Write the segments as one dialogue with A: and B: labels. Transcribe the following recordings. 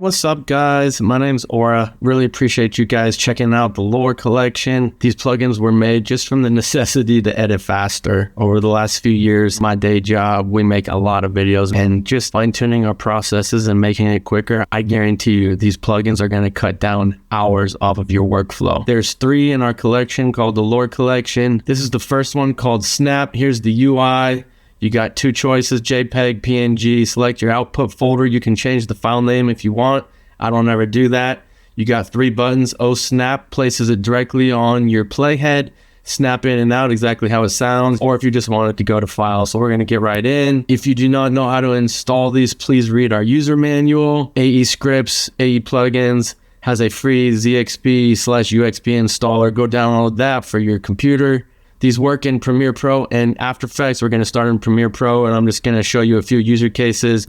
A: What's up, guys? My name's Aura. Really appreciate you guys checking out the Lore collection. These plugins were made just from the necessity to edit faster. Over the last few years, my day job, we make a lot of videos, and just fine-tuning our processes and making it quicker, I guarantee you these plugins are going to cut down hours off of your workflow. There's 3 in our collection called the Lore collection. This is the first one called Snap. Here's the UI. You got 2 choices, JPEG, PNG. Select your output folder. You can change the file name if you want. I don't ever do that. You got 3 buttons. Snap places it directly on your playhead. Snap in and out exactly how it sounds, or if you just want it to go to file. So we're going to get right in. If you do not know how to install these, please read our user manual. AE Scripts, AE Plugins has a free ZXP/UXP installer. Go download that for your computer. These work in Premiere Pro and After Effects. We're going to start in Premiere Pro, and I'm just going to show you a few user cases.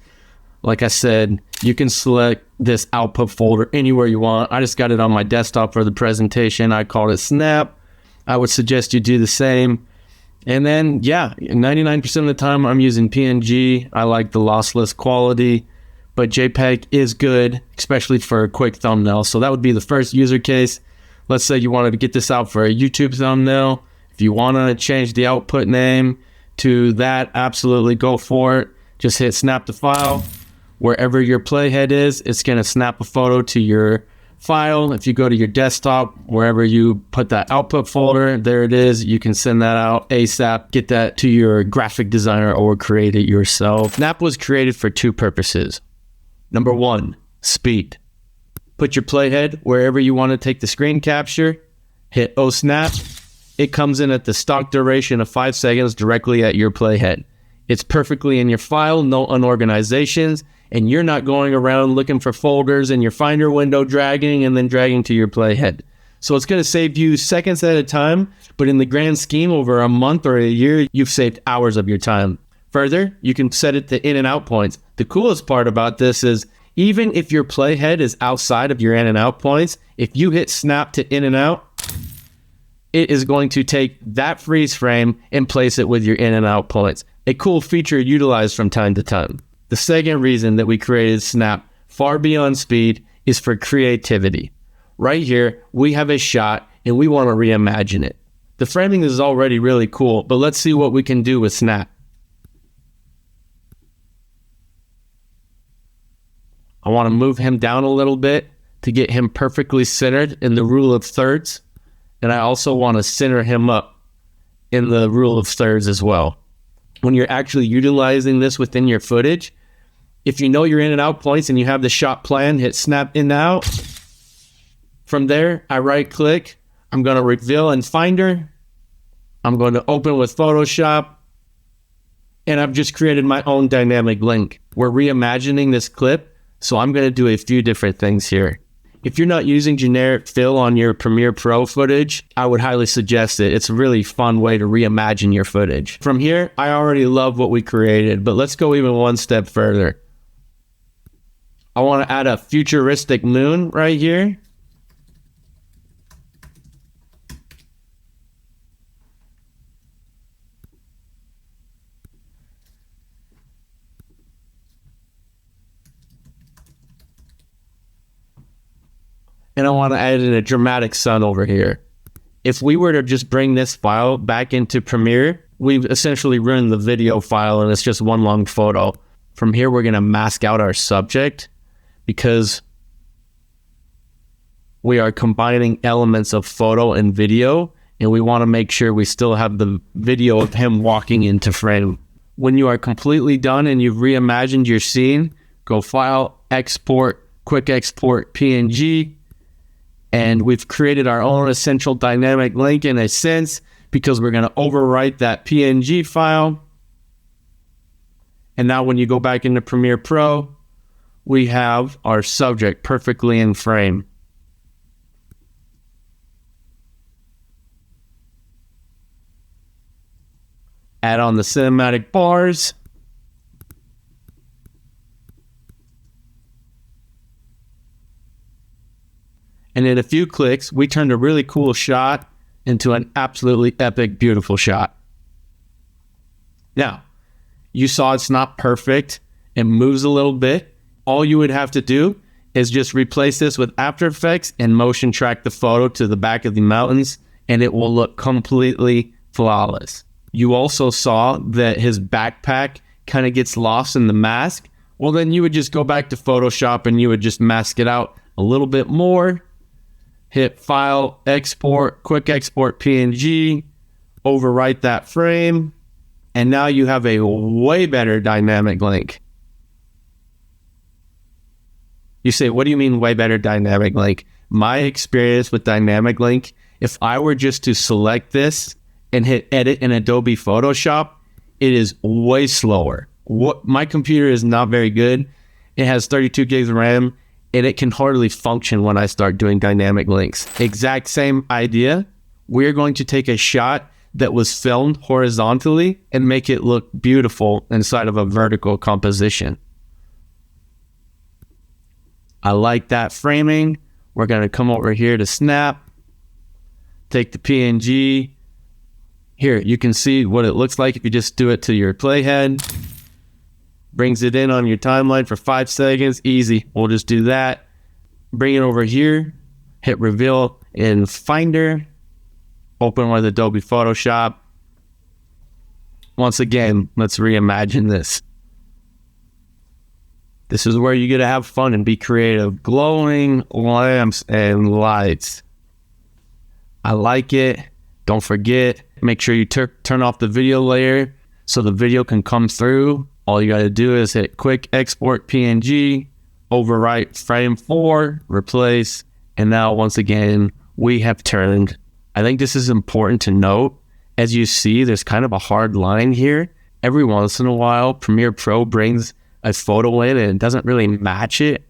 A: Like I said, you can select this output folder anywhere you want. I just got it on my desktop for the presentation. I called it Snap. I would suggest you do the same. And then, yeah, 99% of the time I'm using PNG. I like the lossless quality, but JPEG is good, especially for a quick thumbnail. So that would be the first user case. Let's say you wanted to get this out for a YouTube thumbnail. If you want to change the output name to that, absolutely go for it. Just hit snap to file. Wherever your playhead is, it's going to snap a photo to your file. If you go to your desktop, wherever you put that output folder, there it is. You can send that out ASAP. Get that to your graphic designer or create it yourself. Snap was created for 2 purposes. Number 1, speed. Put your playhead wherever you want to take the screen capture. Hit snap. It comes in at the stock duration of 5 seconds directly at your playhead. It's perfectly in your file, no unorganizations, and you're not going around looking for folders in your Finder window, dragging and then dragging to your playhead. So it's going to save you seconds at a time, but in the grand scheme, over a month or a year, you've saved hours of your time. Further, you can set it to in and out points. The coolest part about this is, even if your playhead is outside of your in and out points, if you hit snap to in and out, it is going to take that freeze frame and place it with your in and out points. A cool feature utilized from time to time. The second reason that we created Snap, far beyond speed, is for creativity. Right here, we have a shot and we want to reimagine it. The framing is already really cool, but let's see what we can do with Snap. I want to move him down a little bit to get him perfectly centered in the rule of thirds. And I also want to center him up in the rule of thirds as well. When you're actually utilizing this within your footage, if you know your in and out points and you have the shot plan, hit snap in and out. From there, I right click. I'm going to reveal in Finder. I'm going to open with Photoshop. And I've just created my own dynamic link. We're reimagining this clip, so I'm going to do a few different things here. If you're not using generic fill on your Premiere Pro footage, I would highly suggest it. It's a really fun way to reimagine your footage. From here, I already love what we created, but let's go even one step further. I want to add a futuristic moon right here. And I want to add in a dramatic sun over here. If we were to just bring this file back into Premiere, we've essentially ruined the video file and it's just one long photo. From here, we're going to mask out our subject because we are combining elements of photo and video, and we want to make sure we still have the video of him walking into frame. When you are completely done and you've reimagined your scene, go File, Export, Quick Export PNG, and we've created our own essential dynamic link in a sense because we're going to overwrite that PNG file. And now when you go back into Premiere Pro, we have our subject perfectly in frame. Add on the cinematic bars. And in a few clicks, we turned a really cool shot into an absolutely epic, beautiful shot. Now, you saw it's not perfect. It moves a little bit. All you would have to do is just replace this with After Effects and motion track the photo to the back of the mountains, and it will look completely flawless. You also saw that his backpack kind of gets lost in the mask. Well, then you would just go back to Photoshop and you would just mask it out a little bit more. Hit File, Export, Quick Export PNG, overwrite that frame, and now you have a way better dynamic link. You say, what do you mean way better dynamic link? My experience with dynamic link, if I were just to select this and hit edit in Adobe Photoshop, it is way slower. My computer is not very good. It has 32 gigs of RAM and it can hardly function when I start doing dynamic links. Exact same idea. We're going to take a shot that was filmed horizontally and make it look beautiful inside of a vertical composition. I like that framing. We're going to come over here to snap, take the PNG. Here, you can see what it looks like if you just do it to your playhead. Brings it in on your timeline for 5 seconds. Easy. We'll just do that. Bring it over here. Hit reveal in Finder. Open with Adobe Photoshop. Once again, let's reimagine this. This is where you get to have fun and be creative. Glowing lamps and lights. I like it. Don't forget, make sure you turn off the video layer so the video can come through. All you got to do is hit Quick Export PNG, overwrite frame 4, replace, and now once again, we have turned. I think this is important to note. As you see, there's kind of a hard line here. Every once in a while, Premiere Pro brings a photo in and it doesn't really match it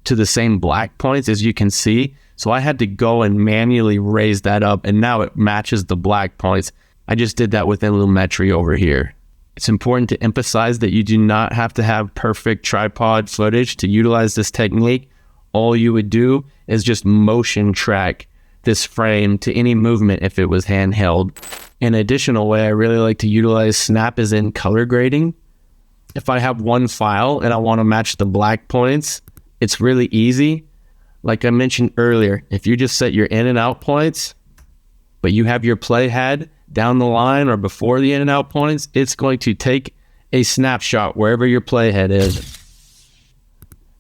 A: to the same black points as you can see. So I had to go and manually raise that up and now it matches the black points. I just did that within Lumetri over here. It's important to emphasize that you do not have to have perfect tripod footage to utilize this technique. All you would do is just motion track this frame to any movement if it was handheld. An additional way I really like to utilize snap is in color grading. If I have one file and I want to match the black points, it's really easy. Like I mentioned earlier, if you just set your in and out points, but you have your playhead down the line or before the in and out points, it's going to take a snapshot wherever your playhead is.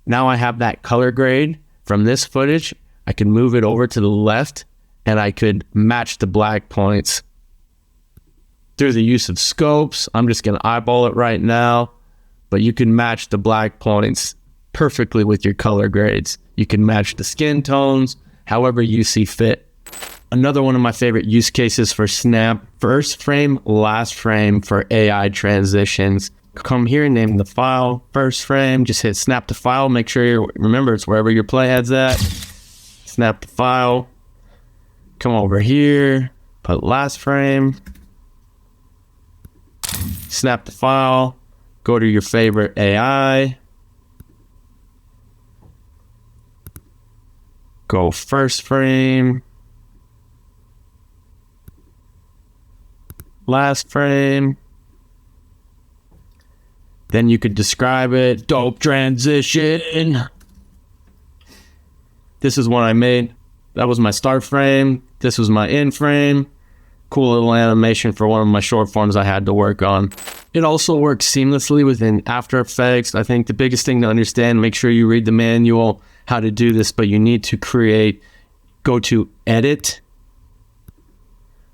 A: Now I have that color grade from this footage. I can move it over to the left and I could match the black points through the use of scopes. I'm just going to eyeball it right now, but you can match the black points perfectly with your color grades. You can match the skin tones however you see fit. Another one of my favorite use cases for snap, first frame, last frame for AI transitions. Come here, name the file, first frame, just hit snap to file. Make sure remember it's wherever your playhead's at. Snap the file, come over here, put last frame, snap the file, go to your favorite AI, go first frame, last frame, then you could describe it, dope transition. This is one I made. That was my start frame. This was my end frame. Cool little animation for one of my short forms I had to work on. It also works seamlessly within After Effects. I think the biggest thing to understand, make sure you read the manual how to do this, but you need to go to edit,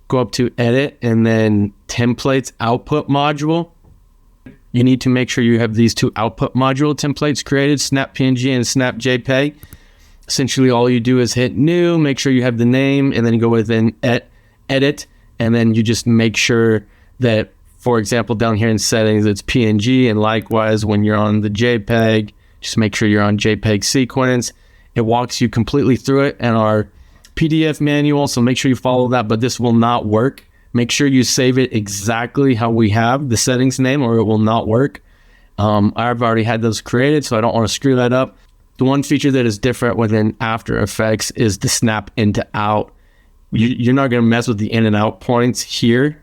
A: go up to edit, and then templates output module. You need to make sure you have these two output module templates created, snap PNG and snap JPEG. Essentially, all you do is hit new, make sure you have the name, and then go within edit, and then you just make sure that, for example, down here in settings, it's PNG, and likewise, when you're on the JPEG, just make sure you're on JPEG sequence. It walks you completely through it in our PDF manual, so make sure you follow that, but this will not work. Make sure you save it exactly how we have the settings name or it will not work. I've already had those created, so I don't want to screw that up. The one feature that is different within After Effects is the snap into out. You're not going to mess with the in and out points here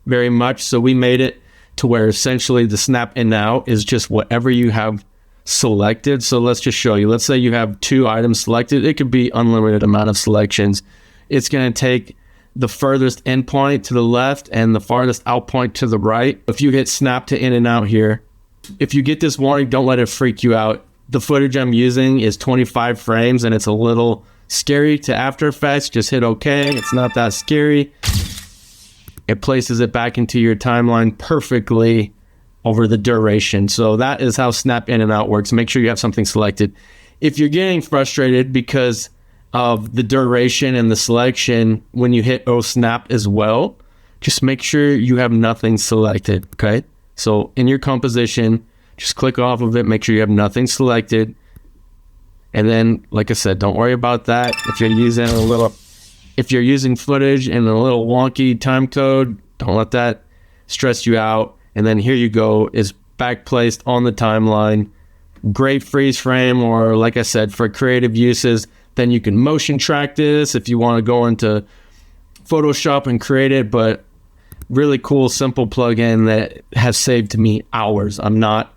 A: very much. So we made it to where essentially the snap in and out is just whatever you have selected. So let's just show you. Let's say you have 2 items selected. It could be unlimited amount of selections. It's going to take the furthest end point to the left and the farthest out point to the right. If you hit snap to in and out here, if you get this warning, don't let it freak you out. The footage I'm using is 25 frames and it's a little scary to After Effects. Just hit OK. It's not that scary. It places it back into your timeline perfectly over the duration. So that is how snap in and out works. Make sure you have something selected. If you're getting frustrated because of the duration and the selection when you hit O snap as well, just make sure you have nothing selected. Okay. So in your composition, just click off of it, make sure you have nothing selected. And then, like I said, don't worry about that. If you're using footage in a little wonky time code, don't let that stress you out. And then here you go, is back placed on the timeline. Great freeze frame, or like I said, for creative uses, then you can motion track this if you want to go into Photoshop and create it. But really cool, simple plugin that has saved me hours. I'm not,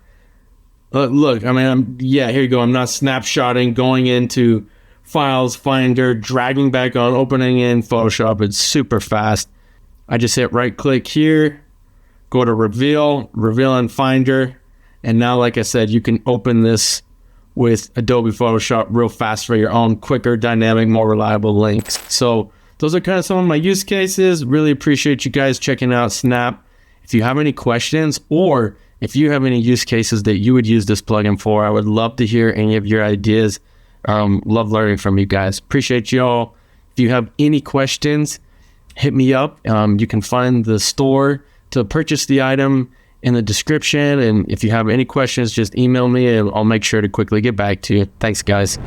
A: look, I mean, here you go. I'm not snapshotting, going into Files, Finder, dragging back on, opening in Photoshop. It's super fast. I just hit right click here, go to reveal in Finder. And now, like I said, you can open this with Adobe Photoshop real fast for your own quicker, dynamic, more reliable links. So those are kind of some of my use cases. Really appreciate you guys checking out Snap. If you have any questions, or if you have any use cases that you would use this plugin for, I would love to hear any of your ideas. Love learning from you guys. Appreciate y'all. If you have any questions, hit me up. You can find the store to purchase the item in the description. And if you have any questions, just email me and I'll make sure to quickly get back to you. Thanks, guys.